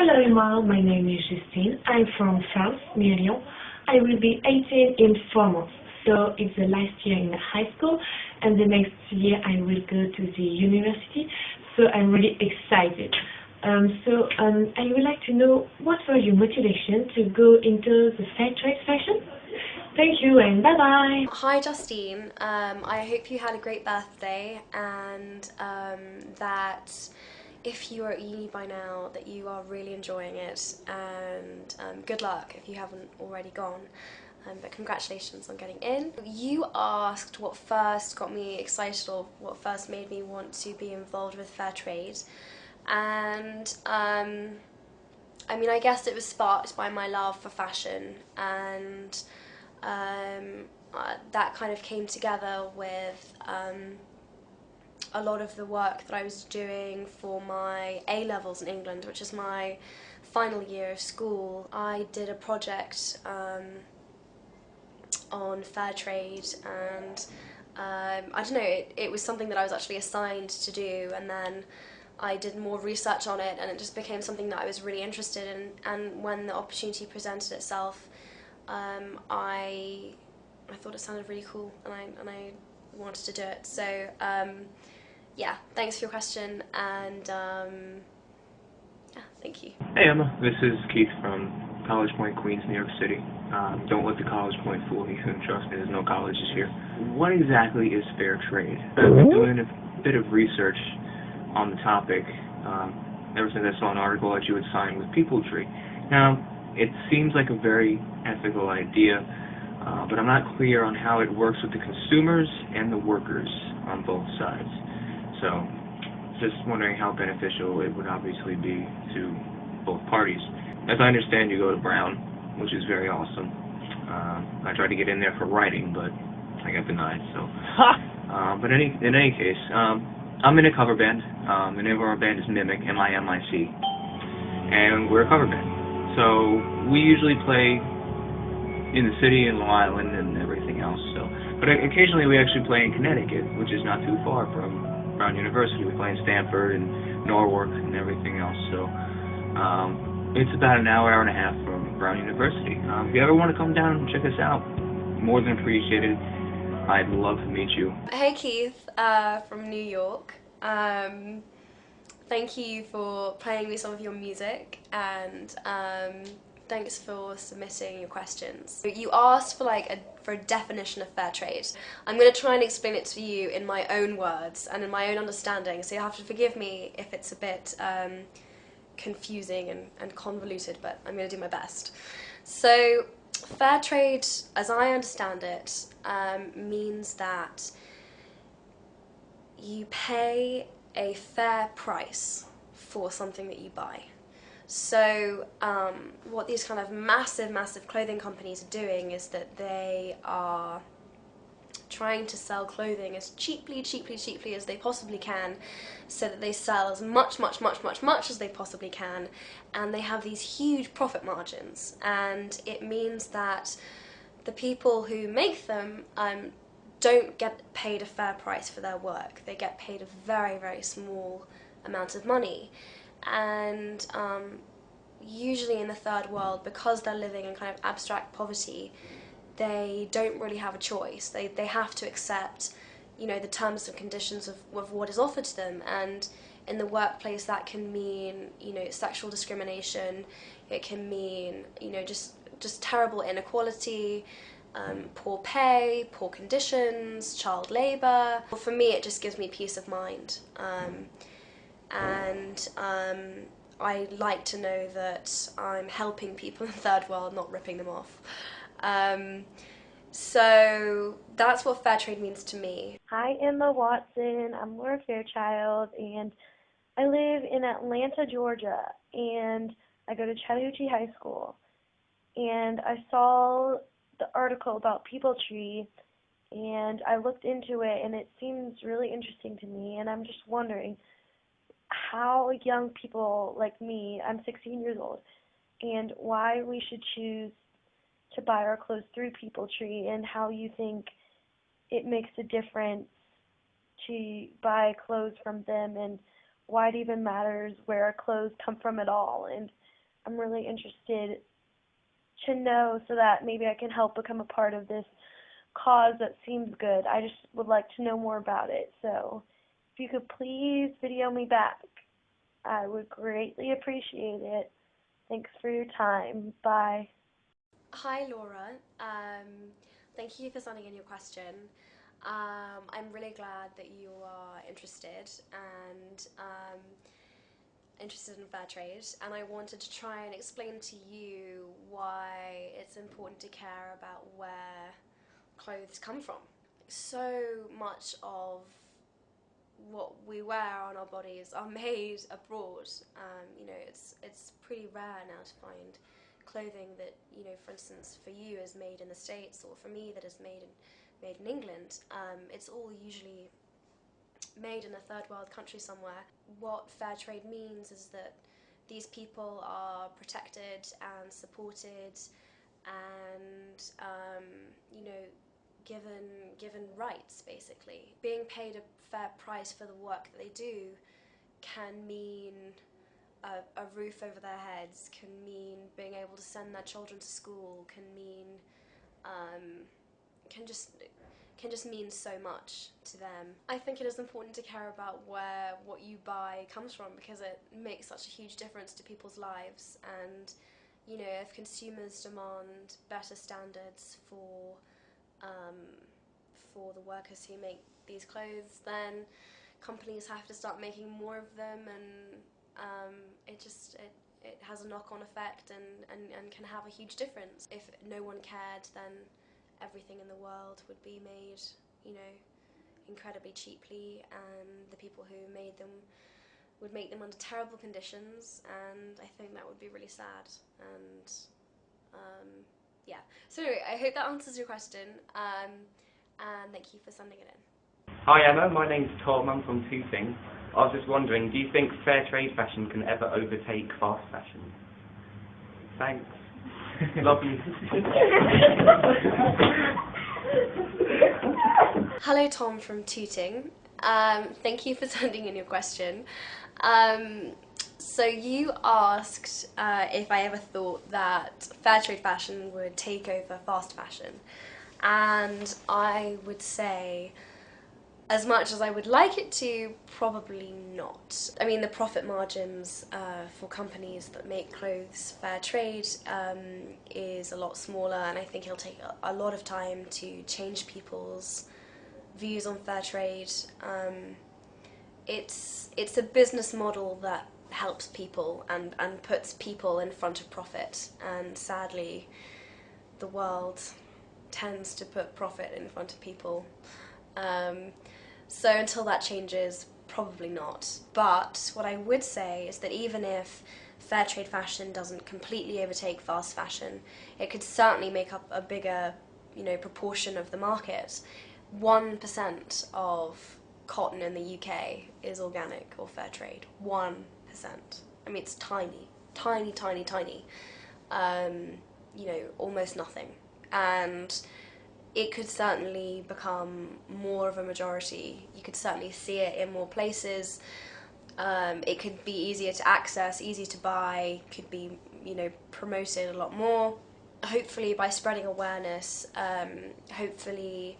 Hello Emma, my name is Justine. I'm from France, near Lyon. I will be 18 in 4 months. So it's the last year in high school and the next year I will go to the university. So I'm really excited. I would like to know what was your motivation to go into the fair trade fashion? Thank you and bye bye. Hi Justine, I hope you had a great birthday and that if you are at uni by now that you are really enjoying it, and good luck if you haven't already gone, but congratulations on getting in. You asked what first got me excited or what first made me want to be involved with fair trade, and I mean, I guess it was sparked by my love for fashion, and that kind of came together with a lot of the work that I was doing for my A-levels in England, which is my final year of school. I did a project on fair trade, and I don't know, it was something that I was actually assigned to do, and then I did more research on it, and it just became something that I was really interested in. And when the opportunity presented itself, I thought it sounded really cool, and I wanted to do it. So yeah, thanks for your question, and yeah, thank you. Hey Emma, this is Keith from College Point, Queens, New York City. Don't let the College Point fool you. Trust me, there's no colleges here. What exactly is fair trade? I've been doing a bit of research on the topic ever since I saw an article that you had signed with PeopleTree. Now, it seems like a very ethical idea, but I'm not clear on how it works with the consumers and the workers on both sides. So, just wondering how beneficial it would obviously be to both parties. As I understand, you go to Brown, which is very awesome. I tried to get in there for writing, but I got denied. So, but in any case, I'm in a cover band. The name of our band is Mimic, M-I-M-I-C, and we're a cover band. So we usually play in the city, in Long Island, and everything else. So, but occasionally we actually play in Connecticut, which is not too far from Brown University. We play in Stamford and Norwalk and everything else. So it's about an hour, hour and a half from Brown University. If you ever want to come down and check us out, more than appreciated. I'd love to meet you. Hey Keith, from New York. Thank you for playing me some of your music, and thanks for submitting your questions. You asked for for a definition of fair trade. I'm going to try and explain it to you in my own words and in my own understanding, so you'll have to forgive me if it's a bit confusing and convoluted, but I'm going to do my best. So, fair trade, as I understand it, means that you pay a fair price for something that you buy. So what these kind of massive clothing companies are doing is that they are trying to sell clothing as cheaply as they possibly can, so that they sell as much as they possibly can, and they have these huge profit margins. And it means that the people who make them don't get paid a fair price for their work. They get paid a very small amount of money, and usually in the third world, because they're living in kind of abstract poverty, they don't really have a choice. They have to accept, the terms and conditions of what is offered to them. And in the workplace, that can mean, sexual discrimination. It can mean, just terrible inequality, poor pay, poor conditions, child labour. For me, it just gives me peace of mind. I like to know that I'm helping people in the third world, not ripping them off. So that's what fair trade means to me. Hi, Emma Watson. I'm Laura Fairchild, and I live in Atlanta, Georgia, and I go to Chattahoochee High School. And I saw the article about PeopleTree, and I looked into it, and it seems really interesting to me, and I'm just wondering how young people like me, I'm 16 years old, and why we should choose to buy our clothes through PeopleTree, and how you think it makes a difference to buy clothes from them, and why it even matters where our clothes come from at all, and I'm really interested to know so that maybe I can help become a part of this cause that seems good. I just would like to know more about it. So if you could please video me back, I would greatly appreciate it. Thanks for your time. Bye. Hi Laura, thank you for sending in your question. I'm really glad that you are interested and interested in fair trade, and I wanted to try and explain to you why it's important to care about where clothes come from. So much of what we wear on our bodies are made abroad. You know, it's pretty rare now to find clothing that, you know, for instance, for you is made in the States, or for me that is made in England. It's all usually made in a third world country somewhere. What fair trade means is that these people are protected and supported and you know, given rights, basically. Being paid a fair price for the work that they do can mean a roof over their heads, can mean being able to send their children to school, can mean can just mean so much to them. I think it is important to care about where what you buy comes from, because it makes such a huge difference to people's lives. And you know, if consumers demand better standards for the workers who make these clothes, then companies have to start making more of them, and it has a knock-on effect and can have a huge difference. If no one cared, then everything in the world would be made, you know, incredibly cheaply, and the people who made them would make them under terrible conditions, and I think that would be really sad. And yeah, so anyway, I hope that answers your question, and thank you for sending it in. Hi Emma, my name's Tom, I'm from Tooting. I was just wondering, do you think fair trade fashion can ever overtake fast fashion? Thanks. Love you. Hello Tom from Tooting. Thank you for sending in your question. So you asked if I ever thought that fair trade fashion would take over fast fashion, and I would say, as much as I would like it to, probably not. I mean, the profit margins for companies that make clothes fair trade is a lot smaller, and I think it'll take a lot of time to change people's views on fair trade. It's a business model that helps people and puts people in front of profit, and sadly the world tends to put profit in front of people. So until that changes, probably not. But what I would say is that even if fair trade fashion doesn't completely overtake fast fashion, it could certainly make up a bigger, you know, proportion of the market. 1% of cotton in the UK is organic or fair trade. 1%. I mean, it's tiny, tiny, tiny, tiny. You know, almost nothing. And it could certainly become more of a majority. You could certainly see it in more places. It could be easier to access, easier to buy, could be, you know, promoted a lot more. Hopefully by spreading awareness, hopefully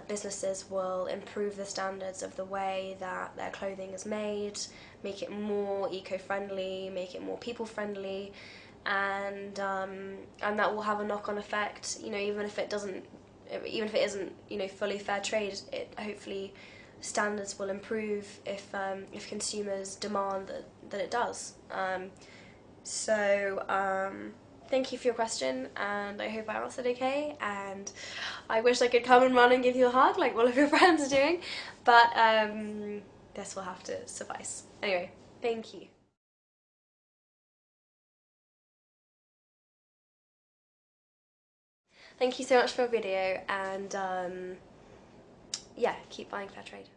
businesses will improve the standards of the way that their clothing is made, make it more eco-friendly, make it more people-friendly, and that will have a knock-on effect. You know, even if it isn't, you know, fully fair trade, it hopefully standards will improve if consumers demand that it does. Thank you for your question, and I hope I answered okay, and I wish I could come and run and give you a hug like all of your friends are doing, but this will have to suffice. Anyway, thank you. Thank you so much for your video, and yeah, keep buying fair trade.